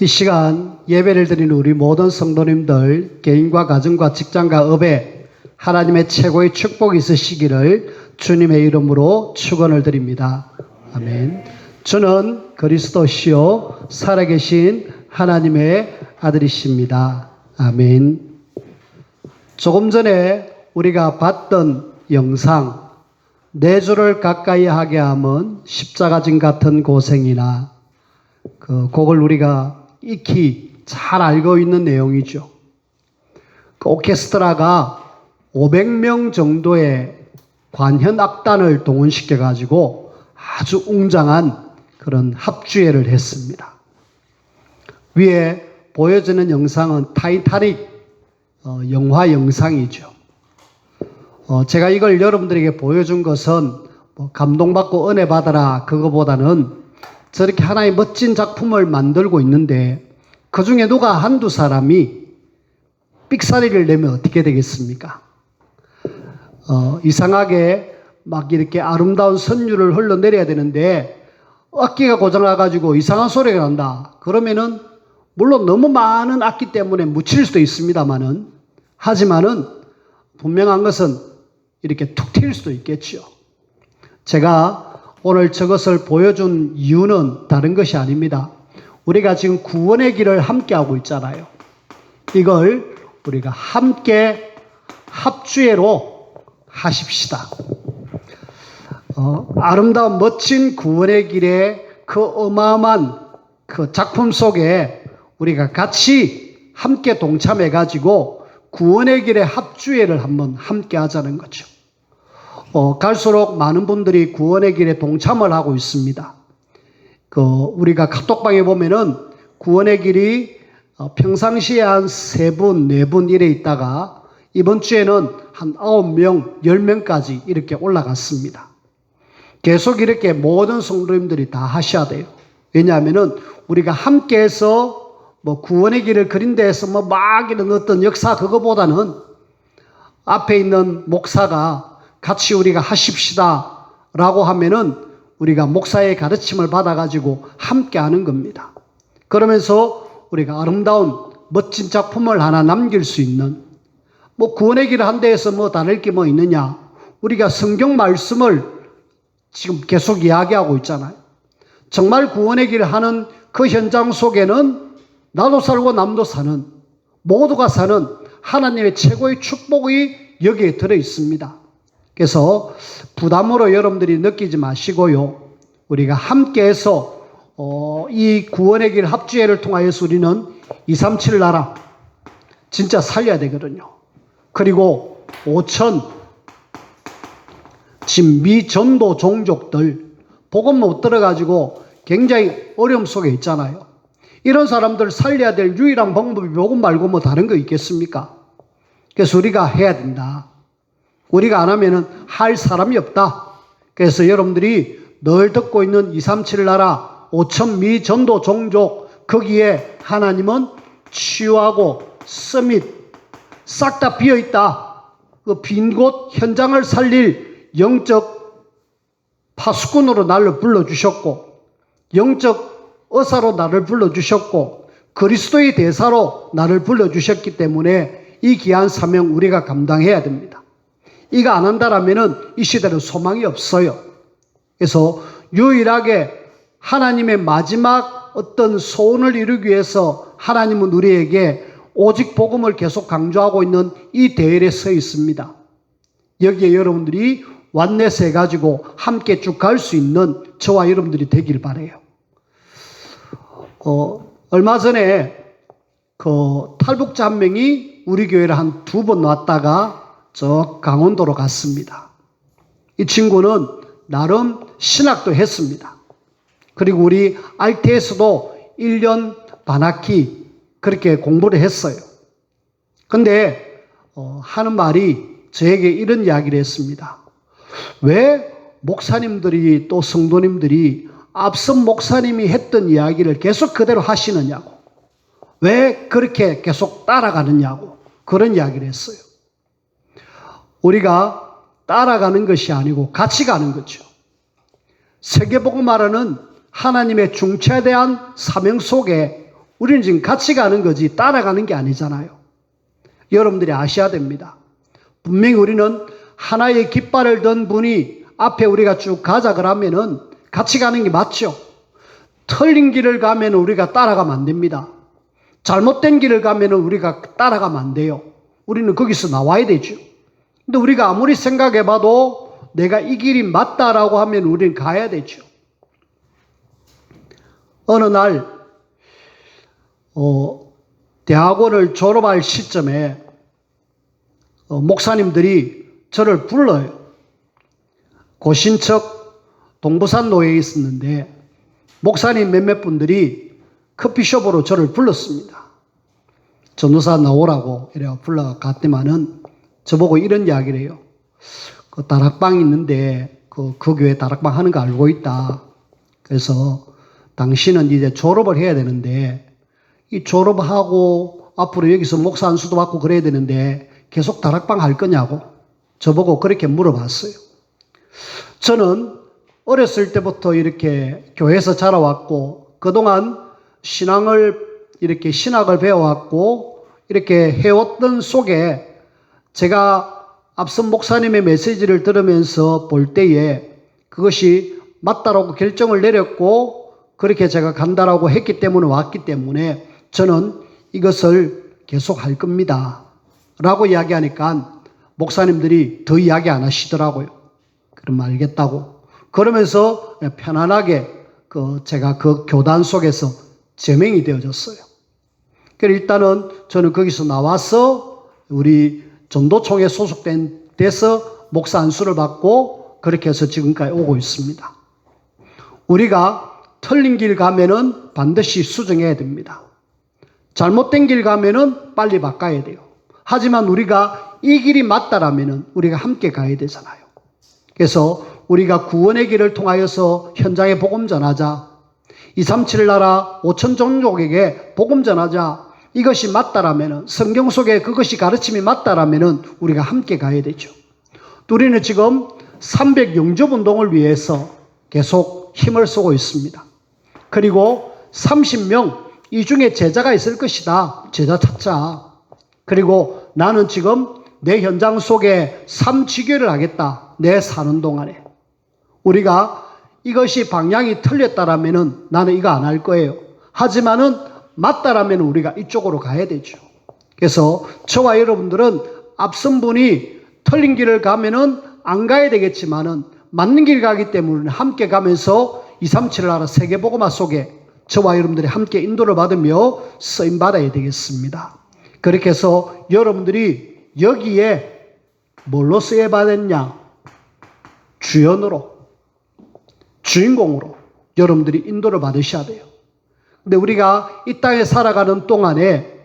이 시간 예배를 드리는 우리 모든 성도님들 개인과 가정과 직장과 업에 하나님의 최고의 축복이 있으시기를 주님의 이름으로 축원을 드립니다. 아멘. 저는 그리스도시요 살아계신 하나님의 아들이십니다. 아멘. 조금 전에 우리가 봤던 영상, 내 주를 가까이 하게 함은 십자가진 같은 고생이나 그걸 우리가 익히 잘 알고 있는 내용이죠. 그 오케스트라가 500명 정도의 관현 악단을 동원시켜 가지고 아주 웅장한 그런 합주회를 했습니다. 위에 보여지는 영상은 타이타닉 영화 영상이죠. 제가 이걸 여러분들에게 보여준 것은 감동받고 은혜 받아라 그거보다는 저렇게 하나의 멋진 작품을 만들고 있는데 그 중에 누가 한두 사람이 삑사리를 내면 어떻게 되겠습니까? 이상하게 막 이렇게 아름다운 선율을 흘러내려야 되는데 악기가 고장나가지고 이상한 소리가 난다. 그러면은 물론 너무 많은 악기 때문에 묻힐 수도 있습니다만은 하지만은 분명한 것은 이렇게 툭 튈 수도 있겠죠. 제가 오늘 저것을 보여준 이유는 다른 것이 아닙니다. 우리가 지금 구원의 길을 함께 하고 있잖아요. 이걸 우리가 함께 합주회로 하십시다. 아름다운 멋진 구원의 길의 그 어마어마한 그 작품 속에 우리가 같이 함께 동참해 가지고 구원의 길의 합주회를 한번 함께 하자는 거죠. 갈수록 많은 분들이 구원의 길에 동참을 하고 있습니다. 우리가 카톡방에 보면은 구원의 길이 평상시에 한 3분, 4분 이래 있다가 이번 주에는 한 9명, 10명까지 이렇게 올라갔습니다. 계속 이렇게 모든 성도님들이 다 하셔야 돼요. 왜냐하면은 우리가 함께해서 구원의 길을 그린 데에서 막 이런 어떤 역사 그거보다는 앞에 있는 목사가 같이 우리가 하십시다 라고 하면은 우리가 목사의 가르침을 받아가지고 함께 하는 겁니다. 그러면서 우리가 아름다운 멋진 작품을 하나 남길 수 있는 구원의 길을 한 데에서 다를 게 있느냐. 우리가 성경 말씀을 지금 계속 이야기하고 있잖아요. 정말 구원의 길을 하는 그 현장 속에는 나도 살고 남도 사는 모두가 사는 하나님의 최고의 축복이 여기에 들어 있습니다. 그래서 부담으로 여러분들이 느끼지 마시고요. 우리가 함께해서 이 구원의 길 합주회를 통하여서 우리는 237 나라 진짜 살려야 되거든요. 그리고 5천 지금 미전도 종족들 복음 못 들어가지고 굉장히 어려움 속에 있잖아요. 이런 사람들 살려야 될 유일한 방법이 복음 말고 다른 거 있겠습니까? 그래서 우리가 해야 된다. 우리가 안 하면은 할 사람이 없다. 그래서 여러분들이 늘 듣고 있는 237 나라 5천 미전도 종족 거기에 하나님은 치유하고 서밋 싹 다 비어있다. 그 빈 곳 현장을 살릴 영적 파수꾼으로 나를 불러주셨고 영적 의사로 나를 불러주셨고 그리스도의 대사로 나를 불러주셨기 때문에 이 귀한 사명 우리가 감당해야 됩니다. 이거 안 한다라면은 이 시대는 소망이 없어요. 그래서 유일하게 하나님의 마지막 어떤 소원을 이루기 위해서 하나님은 우리에게 오직 복음을 계속 강조하고 있는 이 대열에 서 있습니다. 여기에 여러분들이 완내서 해가지고 함께 쭉 갈 수 있는 저와 여러분들이 되길 바라요. 얼마 전에 탈북자 한 명이 우리 교회를 한 2번 왔다가 저 강원도로 갔습니다. 이 친구는 나름 신학도 했습니다. 그리고 우리 RT에서도 1년 반학기 그렇게 공부를 했어요. 근데 하는 말이 저에게 이런 이야기를 했습니다. 왜 목사님들이 또 성도님들이 앞선 목사님이 했던 이야기를 계속 그대로 하시느냐고. 왜 그렇게 계속 따라가느냐고. 그런 이야기를 했어요. 우리가 따라가는 것이 아니고 같이 가는 거죠. 세계복음화라는 하나님의 중차대한 사명 속에 우리는 지금 같이 가는 거지 따라가는 게 아니잖아요. 여러분들이 아셔야 됩니다. 분명히 우리는 하나의 깃발을 든 분이 앞에 우리가 쭉 가자 그러면은 같이 가는 게 맞죠. 틀린 길을 가면 우리가 따라가면 안 됩니다. 잘못된 길을 가면 우리가 따라가면 안 돼요. 우리는 거기서 나와야 되죠. 근데 우리가 아무리 생각해 봐도 내가 이 길이 맞다라고 하면 우리는 가야 되죠. 어느 날 대학원을 졸업할 시점에 목사님들이 저를 불러요. 고신척 동부산로에 있었는데 목사님 몇몇 분들이 커피숍으로 저를 불렀습니다. 전도사 나오라고 이래 불러갔더만은 저보고 이런 이야기를 해요. 그 다락방 있는데 그 교회 다락방 하는 거 알고 있다. 그래서 당신은 이제 졸업을 해야 되는데 이 졸업하고 앞으로 여기서 목사 안수도 받고 그래야 되는데 계속 다락방 할 거냐고 저보고 그렇게 물어봤어요. 저는 어렸을 때부터 이렇게 교회에서 자라왔고 그동안 신학을 배워왔고 이렇게 해왔던 속에 제가 앞선 목사님의 메시지를 들으면서 볼 때에 그것이 맞다라고 결정을 내렸고 그렇게 제가 간다라고 했기 때문에 왔기 때문에 저는 이것을 계속 할 겁니다. 라고 이야기하니까 목사님들이 더 이야기 안 하시더라고요. 그럼 알겠다고. 그러면서 편안하게 제가 그 교단 속에서 제명이 되어졌어요. 그래서 일단은 저는 거기서 나와서 우리 전도총에 돼서 목사 안수를 받고 그렇게 해서 지금까지 오고 있습니다. 우리가 틀린 길 가면은 반드시 수정해야 됩니다. 잘못된 길 가면은 빨리 바꿔야 돼요. 하지만 우리가 이 길이 맞다라면은 우리가 함께 가야 되잖아요. 그래서 우리가 구원의 길을 통하여서 현장에 복음 전하자. 237 나라 5천 종족에게 복음 전하자. 이것이 맞다라면은 성경 속에 그것이 가르침이 맞다라면은 우리가 함께 가야 되죠. 우리는 지금 300 영접 운동을 위해서 계속 힘을 쓰고 있습니다. 그리고 30명 이 중에 제자가 있을 것이다. 제자 찾자. 그리고 나는 지금 내 현장 속에 삶지교를 하겠다. 내 사는 동안에. 우리가 이것이 방향이 틀렸다라면은 나는 이거 안 할 거예요. 하지만은 맞다라면 우리가 이쪽으로 가야 되죠. 그래서 저와 여러분들은 앞선 분이 틀린 길을 가면은 안 가야 되겠지만은 맞는 길 가기 때문에 함께 가면서 237 나라 세계복음화 속에 저와 여러분들이 함께 인도를 받으며 쓰임 받아야 되겠습니다. 그렇게 해서 여러분들이 여기에 뭘로 쓰여 받았냐? 주연으로, 주인공으로 여러분들이 인도를 받으셔야 돼요. 근데 우리가 이 땅에 살아가는 동안에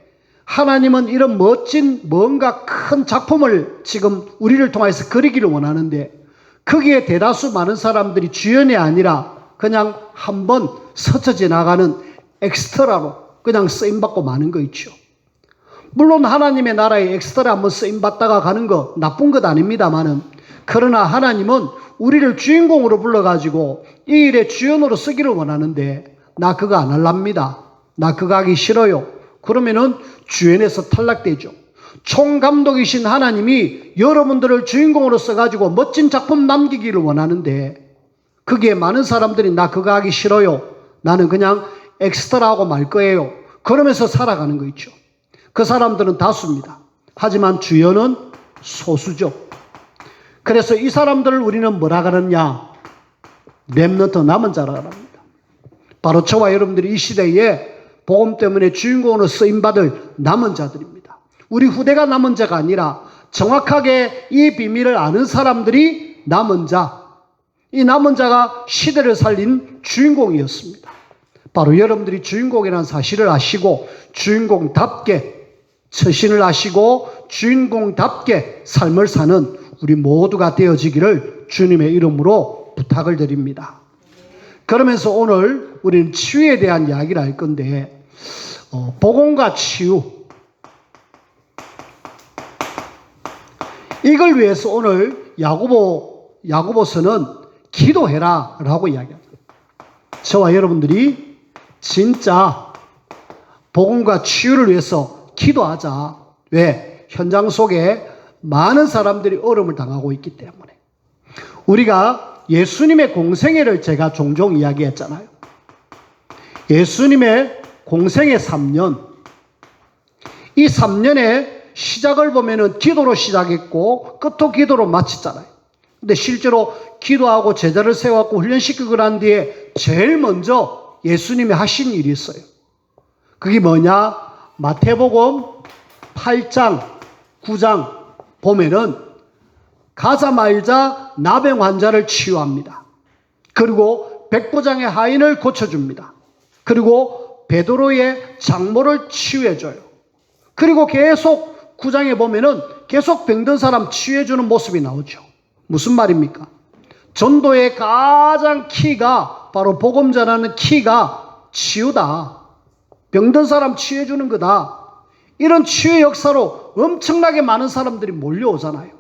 하나님은 이런 멋진 뭔가 큰 작품을 지금 우리를 통해서 그리기를 원하는데 거기에 대다수 많은 사람들이 주연이 아니라 그냥 한번 스쳐 지나가는 엑스트라로 그냥 쓰임받고 마는 거 있죠. 물론 하나님의 나라에 엑스트라 한번 쓰임받다가 가는 거 나쁜 것 아닙니다만은 그러나 하나님은 우리를 주인공으로 불러가지고 이 일의 주연으로 쓰기를 원하는데 나 그거 안 할랍니다. 나 그거 하기 싫어요. 그러면은 주연에서 탈락되죠. 총감독이신 하나님이 여러분들을 주인공으로 써가지고 멋진 작품 남기기를 원하는데 거기에 많은 사람들이 나 그거 하기 싫어요. 나는 그냥 엑스트라 하고 말 거예요. 그러면서 살아가는 거 있죠. 그 사람들은 다수입니다. 하지만 주연은 소수죠. 그래서 이 사람들을 우리는 뭐라 그러냐? 렘넌트 남은 자라 합니다. 바로 저와 여러분들이 이 시대에 복음 때문에 주인공으로 쓰임받을 남은 자들입니다. 우리 후대가 남은 자가 아니라 정확하게 이 비밀을 아는 사람들이 남은 자, 이 남은 자가 시대를 살린 주인공이었습니다. 바로 여러분들이 주인공이라는 사실을 아시고 주인공답게 처신을 하시고 주인공답게 삶을 사는 우리 모두가 되어지기를 주님의 이름으로 부탁을 드립니다. 그러면서 오늘 우리는 치유에 대한 이야기를 할 건데 복음과 치유 이걸 위해서 오늘 야고보서는 기도해라 라고 이야기합니다. 저와 여러분들이 진짜 복음과 치유를 위해서 기도하자. 왜? 현장 속에 많은 사람들이 어려움을 당하고 있기 때문에. 우리가 예수님의 공생애를 제가 종종 이야기했잖아요. 예수님의 공생애 3년. 이 3년의 시작을 보면은 기도로 시작했고 끝도 기도로 마쳤잖아요. 근데 실제로 기도하고 제자를 세워갖고 훈련시키고 난 뒤에 제일 먼저 예수님이 하신 일이 있어요. 그게 뭐냐? 마태복음 8장, 9장 보면은 가자마자 나병 환자를 치유합니다. 그리고 백부장의 하인을 고쳐줍니다. 그리고 베드로의 장모를 치유해줘요. 그리고 계속 9장에 보면은 계속 병든 사람 치유해주는 모습이 나오죠. 무슨 말입니까? 전도의 가장 키가 바로 복음 전하는 키가 치유다. 병든 사람 치유해주는 거다. 이런 치유의 역사로 엄청나게 많은 사람들이 몰려오잖아요.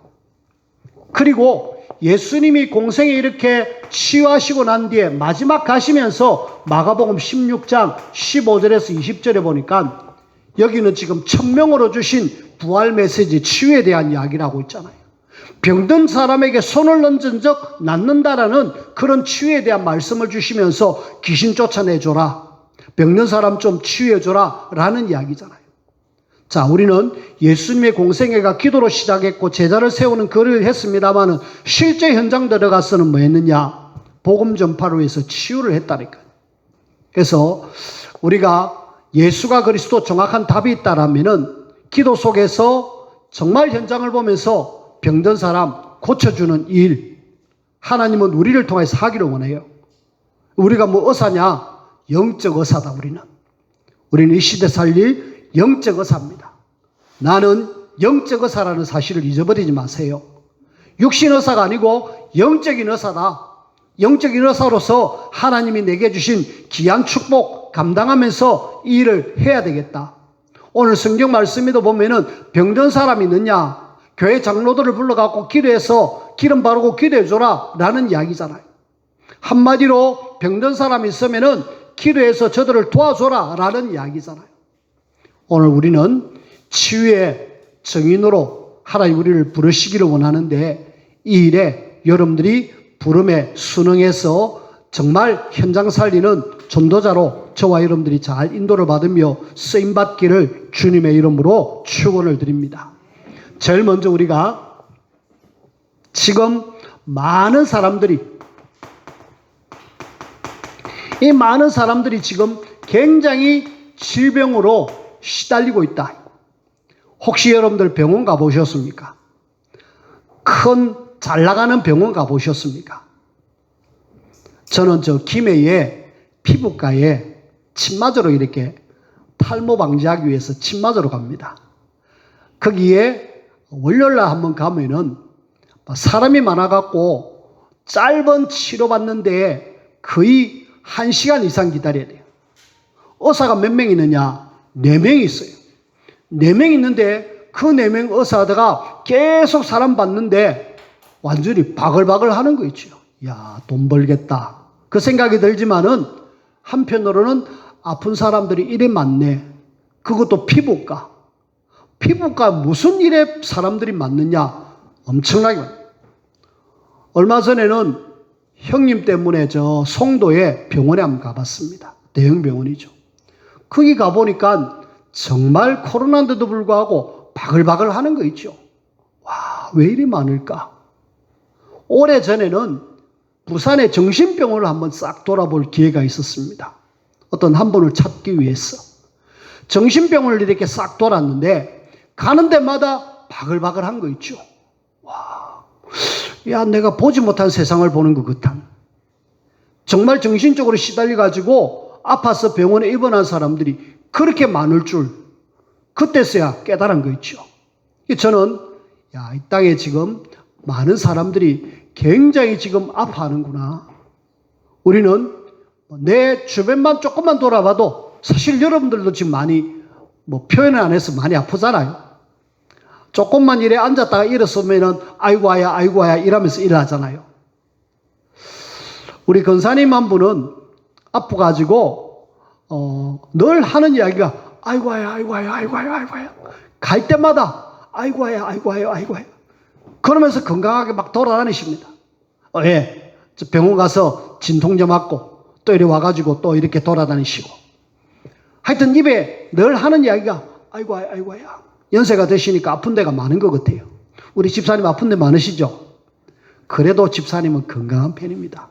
그리고 예수님이 공생에 이렇게 치유하시고 난 뒤에 마지막 가시면서 마가복음 16장 15절에서 20절에 보니까 여기는 지금 천명으로 주신 부활 메시지 치유에 대한 이야기를 하고 있잖아요. 병든 사람에게 손을 얹은 적 낫는다라는 그런 치유에 대한 말씀을 주시면서 귀신 쫓아내줘라. 병든 사람 좀 치유해줘라. 라는 이야기잖아요. 자, 우리는 예수님의 공생애가 기도로 시작했고 제자를 세우는 글을 했습니다마는 실제 현장 들어가서는 뭐 했느냐? 복음 전파를 위해서 치유를 했다니까요. 그래서 우리가 예수가 그리스도 정확한 답이 있다라면은 기도 속에서 정말 현장을 보면서 병든 사람 고쳐주는 일, 하나님은 우리를 통해서 하기를 원해요. 우리가 뭐 의사냐? 영적 의사다. 우리는 이 시대 살릴 영적 의사입니다. 나는 영적 의사라는 사실을 잊어버리지 마세요. 육신 의사가 아니고 영적인 의사다. 영적인 의사로서 하나님이 내게 주신 귀한 축복 감당하면서 이 일을 해야 되겠다. 오늘 성경 말씀에도 보면은 병든 사람이 있느냐? 교회 장로들을 불러갖고 기도해서 기름 바르고 기도해줘라 라는 이야기잖아요. 한마디로 병든 사람이 있으면은 기도해서 저들을 도와줘라 라는 이야기잖아요. 오늘 우리는 치유의 증인으로 하나님 우리를 부르시기를 원하는데 이 일에 여러분들이 부름에 순응해서 정말 현장 살리는 전도자로 저와 여러분들이 잘 인도를 받으며 쓰임받기를 주님의 이름으로 축원을 드립니다. 제일 먼저 우리가 지금 많은 사람들이 지금 굉장히 질병으로 시달리고 있다. 혹시 여러분들 병원 가보셨습니까? 잘 나가는 병원 가보셨습니까? 저는 김해에 피부과에 침 맞으러 이렇게 탈모 방지하기 위해서 침 맞으러 갑니다. 거기에 월요일날 한번 가면은 사람이 많아갖고 짧은 치료받는데 거의 1시간 이상 기다려야 돼요. 의사가 몇 명 있느냐? 4명이 있어요. 4명 있는데 그 4명 의사가 계속 사람 받는데 완전히 바글바글 하는 거 있죠. 야, 돈 벌겠다. 그 생각이 들지만은 한편으로는 아픈 사람들이 이래 많네. 그것도 피부과. 피부과 무슨 일에 사람들이 많느냐? 엄청나게 많아요. 얼마 전에는 형님 때문에 송도에 병원에 한번 가봤습니다. 대형 병원이죠. 거기 가보니까 정말 코로나인데도 불구하고 바글바글 하는 거 있죠. 와, 왜 이리 많을까? 오래전에는 부산의 정신병원을 한번 싹 돌아볼 기회가 있었습니다. 어떤 한 분을 찾기 위해서. 정신병원을 이렇게 싹 돌았는데 가는 데마다 바글바글한 거 있죠. 와, 야, 내가 보지 못한 세상을 보는 것 같아. 정말 정신적으로 시달려가지고 아파서 병원에 입원한 사람들이 그렇게 많을 줄 그때서야 깨달은 거 있죠. 저는 이 땅에 지금 많은 사람들이 굉장히 지금 아파하는구나. 우리는 내 주변만 조금만 돌아봐도 사실 여러분들도 지금 많이 표현을 안 해서 많이 아프잖아요. 조금만 이래 앉았다가 일어서면은 아이고야 이러면서 일하잖아요. 우리 권사님 한 분은 아파가지고 늘 하는 이야기가 아이고야, 아이고야, 아이고야, 아이고야. 갈 때마다 아이고야, 아이고야, 아이고야. 그러면서 건강하게 막 돌아다니십니다. 예. 병원 가서 진통제 맞고 또 이리 와가지고 또 이렇게 돌아다니시고. 하여튼 입에 늘 하는 이야기가 아이고야, 아이고야. 연세가 드시니까 아픈 데가 많은 것 같아요. 우리 집사님 아픈 데 많으시죠? 그래도 집사님은 건강한 편입니다.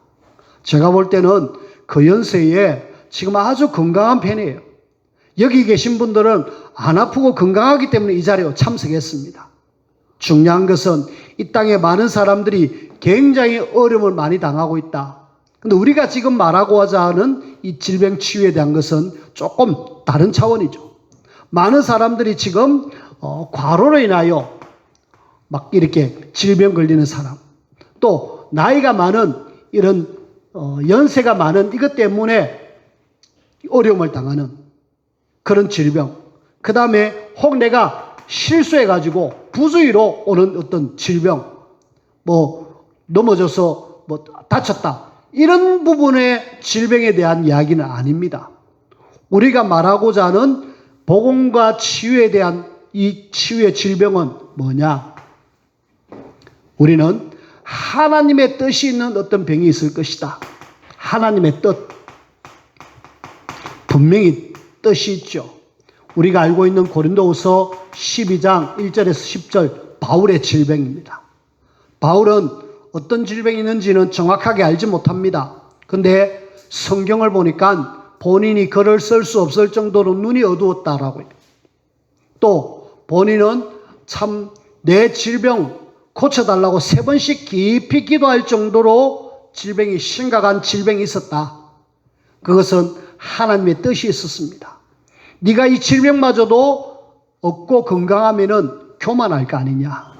제가 볼 때는 그 연세에 지금 아주 건강한 편이에요. 여기 계신 분들은 안 아프고 건강하기 때문에 이 자리에 참석했습니다. 중요한 것은 이 땅에 많은 사람들이 굉장히 어려움을 많이 당하고 있다. 근데 우리가 지금 말하고자 하는 이 질병 치유에 대한 것은 조금 다른 차원이죠. 많은 사람들이 지금 과로로 인하여 막 이렇게 질병 걸리는 사람, 또 나이가 많은 이런 연세가 많은 이것 때문에 어려움을 당하는 그런 질병, 그 다음에 혹 내가 실수해가지고 부주의로 오는 어떤 질병, 뭐 넘어져서 뭐 다쳤다, 이런 부분의 질병에 대한 이야기는 아닙니다. 우리가 말하고자 하는 복음과 치유에 대한 이 치유의 질병은 뭐냐? 우리는 하나님의 뜻이 있는 어떤 병이 있을 것이다. 하나님의 뜻. 분명히 뜻이 있죠. 우리가 알고 있는 고린도후서 12장 1절에서 10절 바울의 질병입니다. 바울은 어떤 질병이 있는지는 정확하게 알지 못합니다. 근데 성경을 보니까 본인이 글을 쓸 수 없을 정도로 눈이 어두웠다라고 해요. 또 본인은 참 내 질병 고쳐달라고 3번씩 깊이 기도할 정도로 질병이 심각한 질병이 있었다. 그것은 하나님의 뜻이 있었습니다. 네가 이 질병마저도 얻고 건강하면은 교만할 거 아니냐.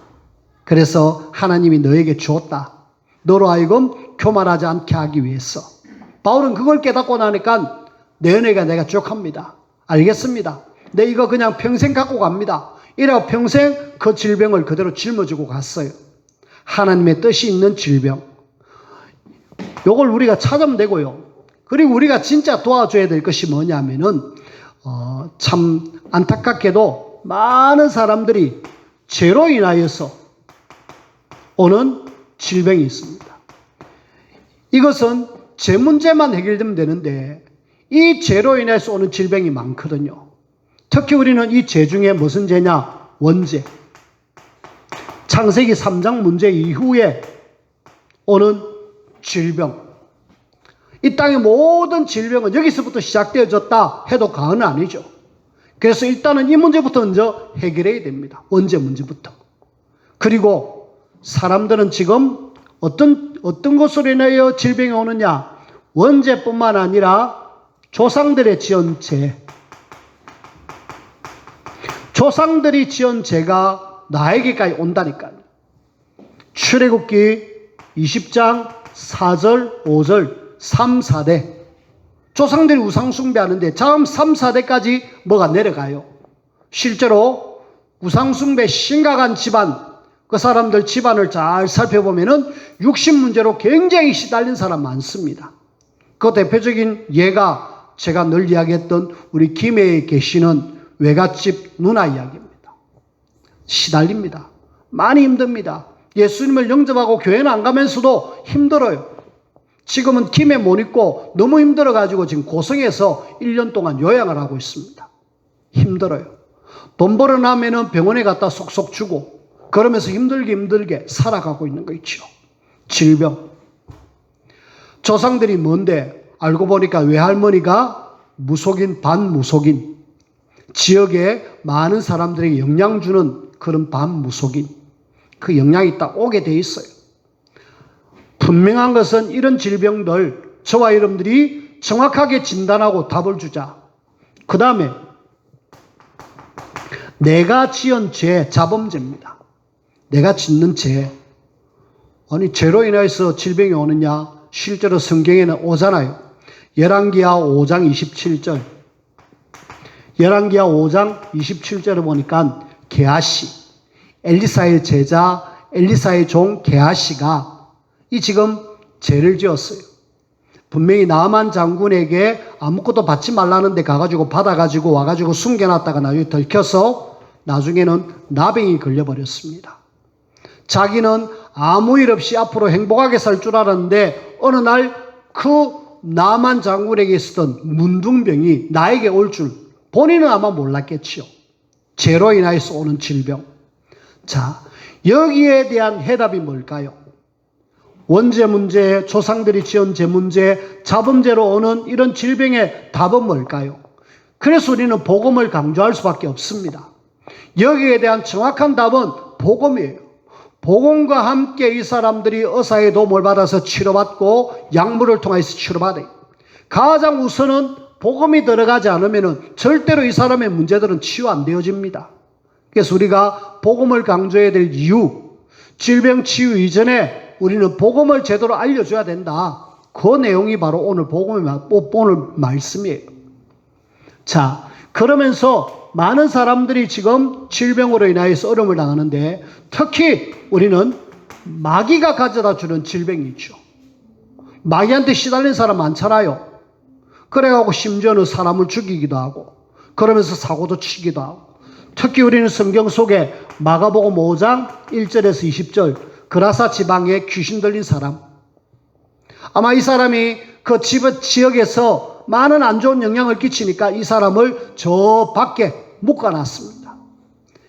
그래서 하나님이 너에게 주었다. 너로 하여금 교만하지 않게 하기 위해서. 바울은 그걸 깨닫고 나니까 내 은혜가 내가 족합니다. 알겠습니다. 내 이거 그냥 평생 갖고 갑니다. 이래서 평생 그 질병을 그대로 짊어지고 갔어요. 하나님의 뜻이 있는 질병. 요걸 우리가 찾으면 되고요. 그리고 우리가 진짜 도와줘야 될 것이 뭐냐면은 참 안타깝게도 많은 사람들이 죄로 인하여서 오는 질병이 있습니다. 이것은 죄 문제만 해결되면 되는데 이 죄로 인해서 오는 질병이 많거든요. 특히 우리는 이 죄 중에 무슨 죄냐? 원죄. 창세기 3장 문제 이후에 오는 질병. 이 땅의 모든 질병은 여기서부터 시작되어졌다 해도 과언은 아니죠. 그래서 일단은 이 문제부터 먼저 해결해야 됩니다. 원죄 문제부터. 그리고 사람들은 지금 어떤 것으로 인하여 질병이 오느냐? 원죄뿐만 아니라 조상들의 지은 죄. 조상들이 지은 죄가 나에게까지 온다니까요. 출애굽기 20장 4절, 5절, 3, 4대. 조상들이 우상 숭배하는데 다음 3, 4대까지 뭐가 내려가요. 실제로 우상 숭배 심각한 집안, 그 사람들 집안을 잘 살펴보면은 육신 문제로 굉장히 시달린 사람 많습니다. 그 대표적인 예가 제가 늘 이야기했던 우리 김해에 계시는 외갓집 누나 이야기입니다. 시달립니다. 많이 힘듭니다. 예수님을 영접하고 교회는 안 가면서도 힘들어요. 지금은 김에 못 있고 너무 힘들어가지고 지금 고성에서 1년 동안 요양을 하고 있습니다. 힘들어요. 돈 벌어나면은 병원에 갖다 쏙쏙 주고 그러면서 힘들게 살아가고 있는 거 있죠. 질병. 조상들이 뭔데? 알고 보니까 외할머니가 무속인, 반무속인. 지역에 많은 사람들에게 영향 주는 그런 반무속인. 그 영향이 딱 오게 돼 있어요. 분명한 것은 이런 질병들, 저와 여러분들이 정확하게 진단하고 답을 주자. 그 다음에 내가 지은 죄, 자범죄입니다. 내가 짓는 죄. 아니 죄로 인해서 질병이 오느냐? 실제로 성경에는 오잖아요. 열왕기하 5장 27절. 열왕기하 5장 27절을 보니까 게하시, 엘리사의 제자, 엘리사의 종 게하시가 이 지금 죄를 지었어요. 분명히 나만 장군에게 아무것도 받지 말라는데 가가지고 받아가지고 와가지고 숨겨놨다가 나중에 들켜서 나중에는 나병이 걸려버렸습니다. 자기는 아무 일 없이 앞으로 행복하게 살 줄 알았는데 어느 날 그 나만 장군에게 있었던 문둥병이 나에게 올 줄 본인은 아마 몰랐겠지요. 죄로 인하여서 오는 질병. 자, 여기에 대한 해답이 뭘까요? 원죄 문제, 조상들이 지은 죄 문제, 자범죄로 오는 이런 질병의 답은 뭘까요? 그래서 우리는 복음을 강조할 수밖에 없습니다. 여기에 대한 정확한 답은 복음이에요. 복음과 함께 이 사람들이 의사의 도움을 받아서 치료받고 약물을 통해서 치료받아요. 가장 우선은 복음이 들어가지 않으면 절대로 이 사람의 문제들은 치유 안 되어집니다. 그래서 우리가 복음을 강조해야 될 이유, 질병 치유 이전에 우리는 복음을 제대로 알려줘야 된다. 그 내용이 바로 오늘 오늘 말씀이에요. 자, 그러면서 많은 사람들이 지금 질병으로 인하여서 어려움을 당하는데 특히 우리는 마귀가 가져다 주는 질병이 있죠. 마귀한테 시달린 사람 많잖아요. 그래가지고 심지어는 사람을 죽이기도 하고 그러면서 사고도 치기도 하고 특히 우리는 성경 속에 마가복음 5장 1절에서 20절 그라사 지방에 귀신 들린 사람, 아마 이 사람이 그 지역에서 많은 안 좋은 영향을 끼치니까 이 사람을 저 밖에 묶어놨습니다.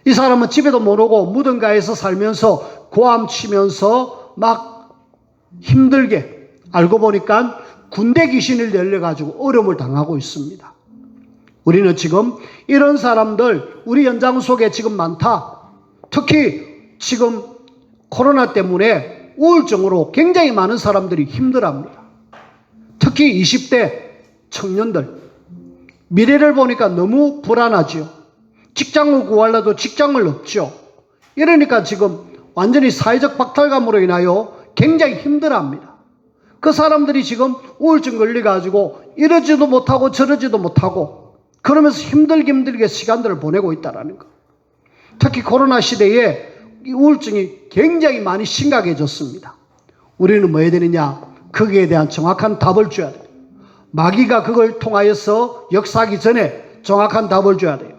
이 사람은 집에도 못 오고 무덤가에서 살면서 고함 치면서 막 힘들게, 알고 보니까 군대 귀신을 열려가지고 어려움을 당하고 있습니다. 우리는 지금 이런 사람들 우리 현장 속에 지금 많다. 특히 지금 코로나 때문에 우울증으로 굉장히 많은 사람들이 힘들어합니다. 특히 20대 청년들 미래를 보니까 너무 불안하죠. 직장을 구하려도 직장을 없죠. 이러니까 지금 완전히 사회적 박탈감으로 인하여 굉장히 힘들어합니다. 그 사람들이 지금 우울증 걸려가지고 이러지도 못하고 저러지도 못하고 그러면서 힘들게 시간들을 보내고 있다는 거. 특히 코로나 시대에 이 우울증이 굉장히 많이 심각해졌습니다. 우리는 뭐 해야 되느냐? 거기에 대한 정확한 답을 줘야 돼요. 마귀가 그걸 통하여서 역사하기 전에 정확한 답을 줘야 돼요.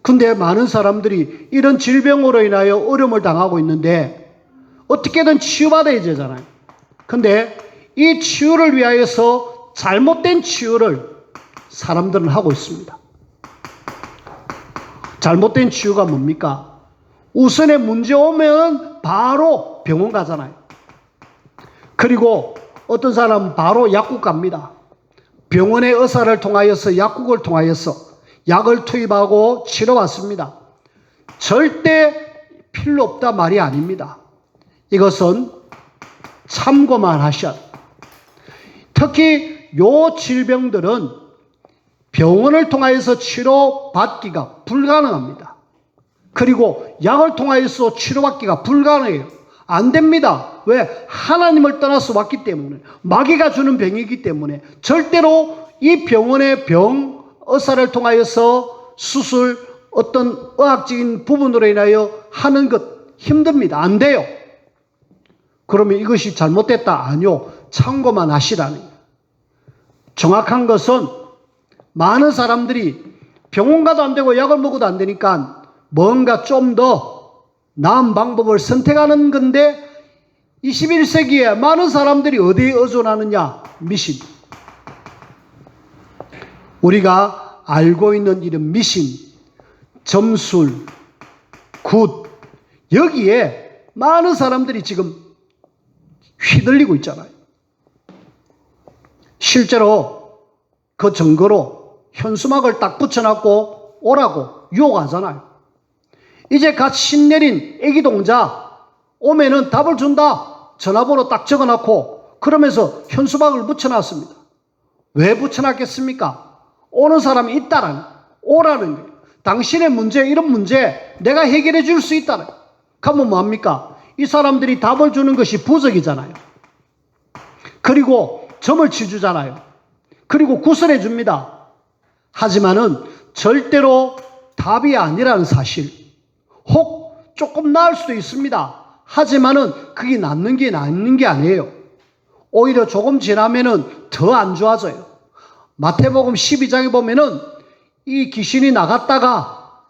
근데 많은 사람들이 이런 질병으로 인하여 어려움을 당하고 있는데 어떻게든 치유받아야 되잖아요. 근데 이 치유를 위하여서 잘못된 치유를 사람들은 하고 있습니다. 잘못된 치유가 뭡니까? 우선에 문제 오면 바로 병원 가잖아요. 그리고 어떤 사람은 바로 약국 갑니다. 병원의 의사를 통하여서 약국을 통하여서 약을 투입하고 치료받습니다. 절대 필요 없다 말이 아닙니다. 이것은 참고만 하셔야 돼요. 특히 요 질병들은 병원을 통하여서 치료받기가 불가능합니다. 그리고 약을 통하여서 치료받기가 불가능해요. 안 됩니다. 왜? 하나님을 떠나서 왔기 때문에, 마귀가 주는 병이기 때문에 절대로 이 병원의 의사를 통하여서 수술, 어떤 의학적인 부분으로 인하여 하는 것 힘듭니다. 안 돼요. 그러면 이것이 잘못됐다? 아니요. 참고만 하시라는 거예요. 정확한 것은 많은 사람들이 병원 가도 안 되고 약을 먹어도 안 되니까 뭔가 좀 더 나은 방법을 선택하는 건데 21세기에 많은 사람들이 어디에 의존하느냐? 미신. 우리가 알고 있는 이런 미신, 점술, 굿, 여기에 많은 사람들이 지금 휘둘리고 있잖아요. 실제로 그 증거로 현수막을 딱 붙여놨고 오라고 유혹하잖아요. 이제 갓 신내린 애기 동자 오면은 답을 준다. 전화번호 딱 적어놓고 그러면서 현수막을 붙여놨습니다. 왜 붙여놨겠습니까? 오는 사람이 있다라는, 오라는 거예요. 당신의 문제, 이런 문제 내가 해결해 줄 수 있다는 거예요. 그러면 뭐합니까? 이 사람들이 답을 주는 것이 부적이잖아요. 그리고 점을 치주잖아요. 그리고 구슬해 줍니다. 하지만은 절대로 답이 아니라는 사실. 혹 조금 나을 수도 있습니다. 하지만은 그게 낫는 게 아니에요. 오히려 조금 지나면은 더 안 좋아져요. 마태복음 12장에 보면은 이 귀신이 나갔다가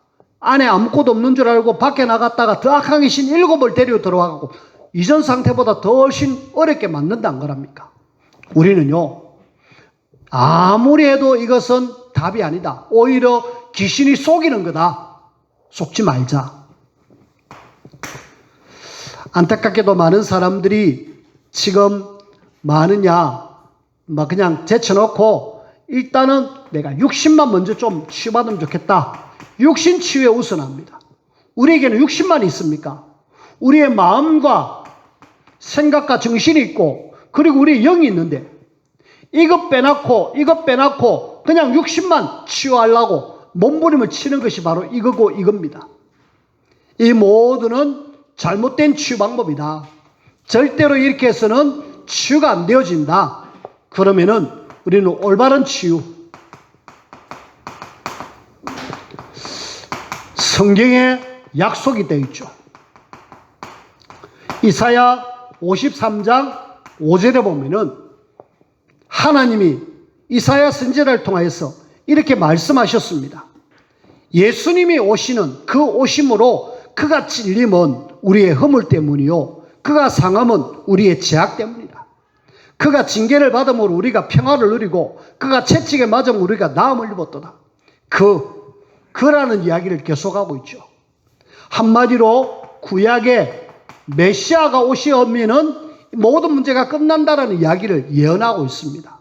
안에 아무것도 없는 줄 알고 밖에 나갔다가 더 악한 귀신 7을 데리고 들어와가고 이전 상태보다 더 훨씬 어렵게 만든다는 거랍니까? 우리는요, 아무리 해도 이것은 답이 아니다. 오히려 귀신이 속이는 거다. 속지 말자. 안타깝게도 많은 사람들이 지금 많으냐, 막 그냥 제쳐놓고 일단은 내가 육신만 먼저 좀 치유받으면 좋겠다. 육신 치유에 우선합니다. 우리에게는 육신만 있습니까? 우리의 마음과 생각과 정신이 있고 그리고 우리의 영이 있는데 이것 빼놓고 그냥 육신만 치유하려고 몸부림을 치는 것이 바로 이거고 이겁니다. 이 모두는 잘못된 치유 방법이다. 절대로 이렇게 해서는 치유가 안 되어진다. 그러면은 우리는 올바른 치유, 성경에 약속이 되어 있죠. 이사야 53장 5절에 보면은 하나님이 이사야 선지자를 통하여서 이렇게 말씀하셨습니다. 예수님이 오시는 그 오심으로 그가 찔림은 우리의 허물 때문이요 그가 상함은 우리의 죄악 때문이다. 그가 징계를 받음으로 우리가 평화를 누리고 그가 채찍에 맞음으로 우리가 나음을 입었도다. 그라는 이야기를 계속하고 있죠. 한마디로 구약에 메시아가 오시면은 모든 문제가 끝난다라는 이야기를 예언하고 있습니다.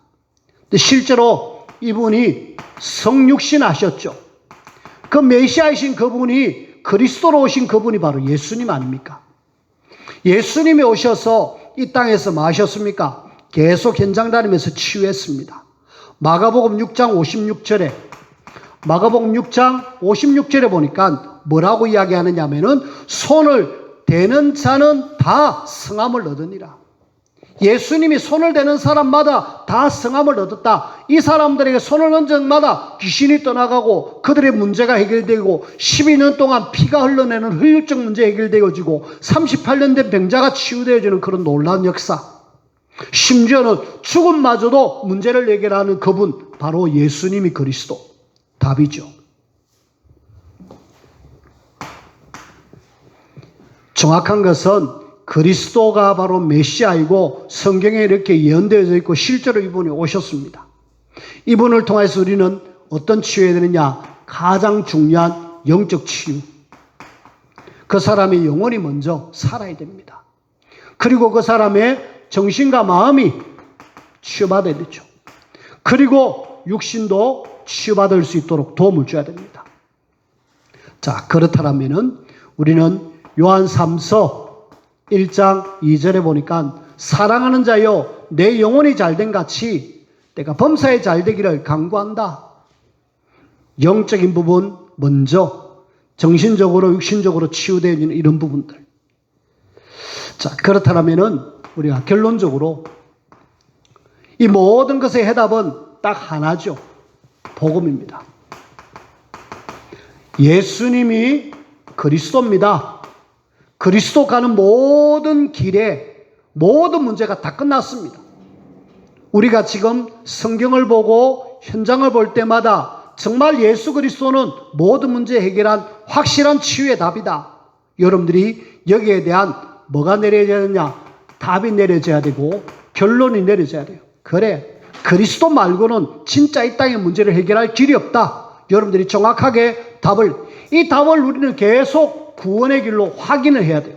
근데 실제로 이분이 성육신 하셨죠. 그 메시아이신 그분이 그리스도로 오신 그분이 바로 예수님 아닙니까? 예수님이 오셔서 이 땅에서 뭐 하셨습니까? 계속 현장 다니면서 치유했습니다. 마가복음 6장 56절에 보니까 뭐라고 이야기하느냐 하면은 손을 대는 자는 다 성함을 얻으니라. 예수님이 손을 대는 사람마다 다 성함을 얻었다. 이 사람들에게 손을 얹은 적마다 귀신이 떠나가고 그들의 문제가 해결되고 12년 동안 피가 흘러내는 혈류증 문제 해결되어지고 38년 된 병자가 치유되어지는 그런 놀라운 역사. 심지어는 죽음마저도 문제를 해결하는 그분 바로 예수님이 그리스도 답이죠. 정확한 것은 그리스도가 바로 메시아이고 성경에 이렇게 예언되어져 있고 실제로 이분이 오셨습니다. 이분을 통해서 우리는 어떤 치유해야 되느냐? 가장 중요한 영적 치유. 그 사람의 영혼이 먼저 살아야 됩니다. 그리고 그 사람의 정신과 마음이 치유받아야 되죠. 그리고 육신도 치유받을 수 있도록 도움을 줘야 됩니다. 자, 그렇다면은 우리는 요한 3서 1장 2절에 보니까 사랑하는 자여 내 영혼이 잘된 같이 내가 범사에 잘되기를 간구한다. 영적인 부분 먼저 정신적으로 육신적으로 치유되어지는 이런 부분들. 자, 그렇다면은 우리가 결론적으로 이 모든 것의 해답은 딱 하나죠. 복음입니다. 예수님이 그리스도입니다. 그리스도 가는 모든 길에 모든 문제가 다 끝났습니다. 우리가 지금 성경을 보고 현장을 볼 때마다 정말 예수 그리스도는 모든 문제 해결한 확실한 치유의 답이다. 여러분들이 여기에 대한 뭐가 내려져야 되냐? 답이 내려져야 되고 결론이 내려져야 돼요. 그래, 그리스도 말고는 진짜 이 땅의 문제를 해결할 길이 없다. 여러분들이 정확하게 이 답을 우리는 계속 구원의 길로 확인을 해야 돼요.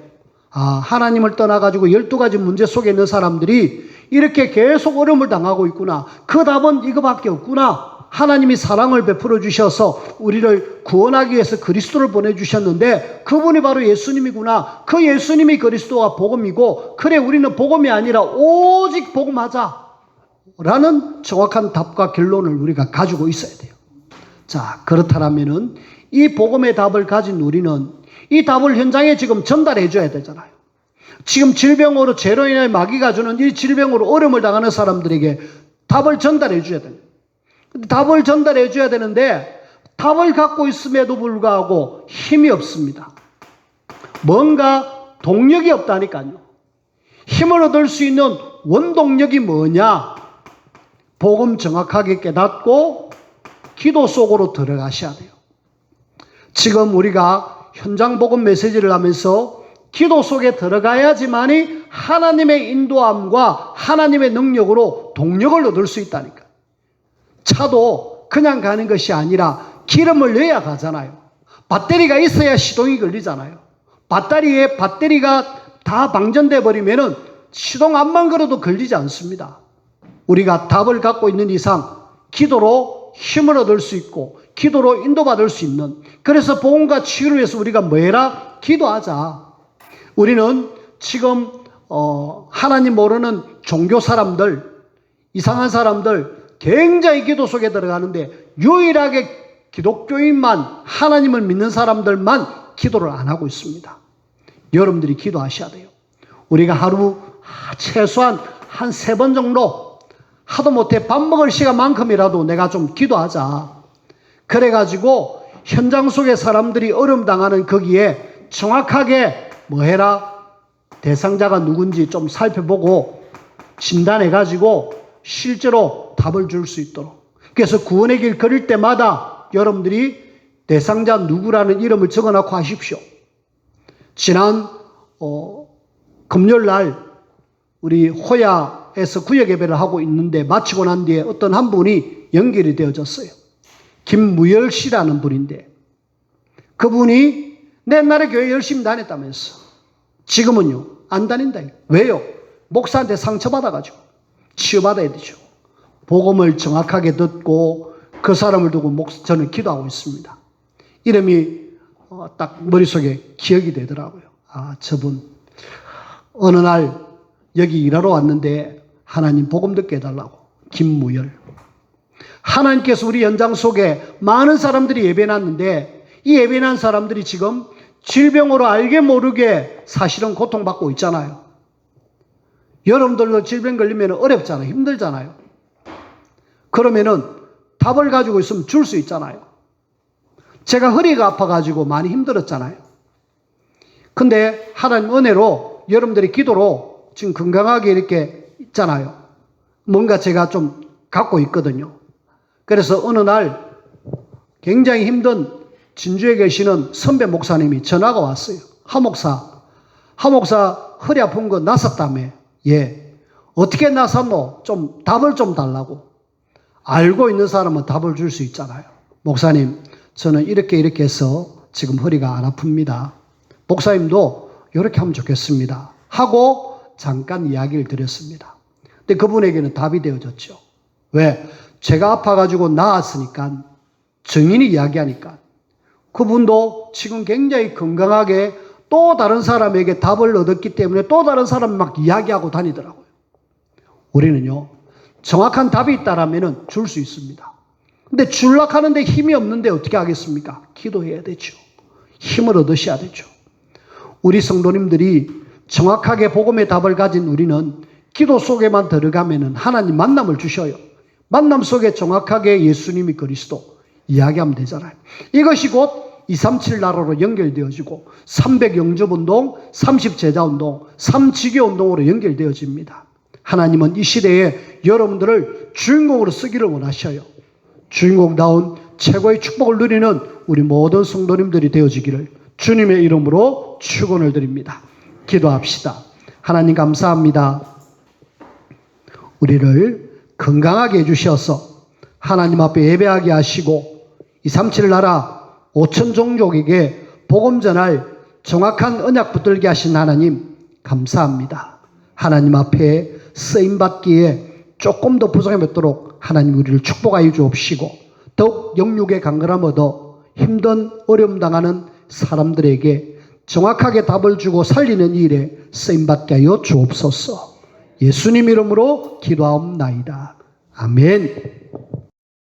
하나님을 떠나가지고 12가지 문제 속에 있는 사람들이 이렇게 계속 어려움을 당하고 있구나. 그 답은 이거밖에 없구나. 하나님이 사랑을 베풀어 주셔서 우리를 구원하기 위해서 그리스도를 보내주셨는데 그분이 바로 예수님이구나. 그 예수님이 그리스도와 복음이고 그래 우리는 복음이 아니라 오직 복음하자 라는 정확한 답과 결론을 우리가 가지고 있어야 돼요. 자, 그렇다면은 이 복음의 답을 가진 우리는 이 답을 현장에 지금 전달해 줘야 되잖아요. 지금 질병으로 죄로 인해 마귀가 주는 이 질병으로 어려움을 당하는 사람들에게 답을 전달해 줘야 돼요. 답을 전달해 줘야 되는데 답을 갖고 있음에도 불구하고 힘이 없습니다. 뭔가 동력이 없다니까요. 힘을 얻을 수 있는 원동력이 뭐냐? 복음 정확하게 깨닫고 기도 속으로 들어가셔야 돼요. 지금 우리가 현장 복음 메시지를 하면서 기도 속에 들어가야지만이 하나님의 인도함과 하나님의 능력으로 동력을 얻을 수 있다니까. 차도 그냥 가는 것이 아니라 기름을 넣어야 가잖아요. 배터리가 있어야 시동이 걸리잖아요. 배터리가 다 방전돼 버리면은 시동 안만 걸어도 걸리지 않습니다. 우리가 답을 갖고 있는 이상 기도로 힘을 얻을 수 있고 기도로 인도받을 수 있는, 그래서 복음과 치유를 위해서 우리가 뭐 해라? 기도하자. 우리는 지금 하나님 모르는 종교 사람들, 이상한 사람들 굉장히 기도 속에 들어가는데 유일하게 기독교인만, 하나님을 믿는 사람들만 기도를 안 하고 있습니다. 여러분들이 기도하셔야 돼요. 우리가 하루 최소한 한 3번 정도, 하도 못해 밥 먹을 시간만큼이라도 내가 좀 기도하자. 그래가지고 현장 속에 사람들이 어려움 당하는 거기에 정확하게 뭐 해라? 대상자가 누군지 좀 살펴보고 진단해가지고 실제로 답을 줄 수 있도록. 그래서 구원의 길 걸을 때마다 여러분들이 대상자 누구라는 이름을 적어놓고 하십시오. 지난 금요일날 우리 호야에서 구역 예배를 하고 있는데 마치고 난 뒤에 어떤 한 분이 연결이 되어졌어요. 김무열 씨라는 분인데 그분이 옛날에 교회 열심히 다녔다면서 지금은요 안 다닌다. 왜요? 목사한테 상처받아가지고 치유받아야 되죠. 복음을 정확하게 듣고 그 사람을 두고 저는 기도하고 있습니다. 이름이 딱 머릿속에 기억이 되더라고요. 아, 저분 어느 날 여기 일하러 왔는데 하나님 복음 듣게 해달라고. 김무열. 하나님께서 우리 현장 속에 많은 사람들이 예배났는데 이 예배난 사람들이 지금 질병으로 알게 모르게 사실은 고통받고 있잖아요. 여러분들도 질병 걸리면 어렵잖아요. 힘들잖아요. 그러면은 답을 가지고 있으면 줄 수 있잖아요. 제가 허리가 아파가지고 많이 힘들었잖아요. 근데 하나님 은혜로 여러분들이 기도로 지금 건강하게 이렇게 있잖아요. 뭔가 제가 좀 갖고 있거든요. 그래서 어느 날 굉장히 힘든 진주에 계시는 선배 목사님이 전화가 왔어요. 하 목사 허리 아픈 거 나섰다며. 예. 어떻게 나섰노? 좀 답을 좀 달라고. 알고 있는 사람은 답을 줄 수 있잖아요. 목사님, 저는 이렇게 해서 지금 허리가 안 아픕니다. 목사님도 이렇게 하면 좋겠습니다. 하고 잠깐 이야기를 드렸습니다. 근데 그분에게는 답이 되어졌죠. 왜? 제가 아파가지고 나았으니까, 증인이 이야기하니까. 그분도 지금 굉장히 건강하게 또 다른 사람에게 답을 얻었기 때문에 또 다른 사람이 막 이야기하고 다니더라고요. 우리는요, 정확한 답이 있다라면 줄 수 있습니다. 근데 주려고 하는데 힘이 없는데 어떻게 하겠습니까? 기도해야 되죠. 힘을 얻으셔야 되죠. 우리 성도님들이 정확하게 복음의 답을 가진 우리는 기도 속에만 들어가면 하나님 만남을 주셔요. 만남 속에 정확하게 예수님이 그리스도 이야기하면 되잖아요. 이것이 곧 237 나라로 연결되어지고 300 영접운동, 30 제자운동, 3지교운동으로 연결되어집니다. 하나님은 이 시대에 여러분들을 주인공으로 쓰기를 원하셔요. 주인공다운 최고의 축복을 누리는 우리 모든 성도님들이 되어지기를 주님의 이름으로 축원을 드립니다. 기도합시다. 하나님 감사합니다. 우리를 건강하게 해주셔서 하나님 앞에 예배하게 하시고 237 나라 5천 종족에게 복음 전할 정확한 언약 붙들게 하신 하나님 감사합니다. 하나님 앞에 쓰임받기에 조금 더 부족함이 없도록 하나님 우리를 축복하여 주옵시고 더욱 영육의 강건함 얻어 힘든 어려움 당하는 사람들에게 정확하게 답을 주고 살리는 일에 쓰임받게 하여 주옵소서. 예수님 이름으로 기도하옵나이다. 아멘.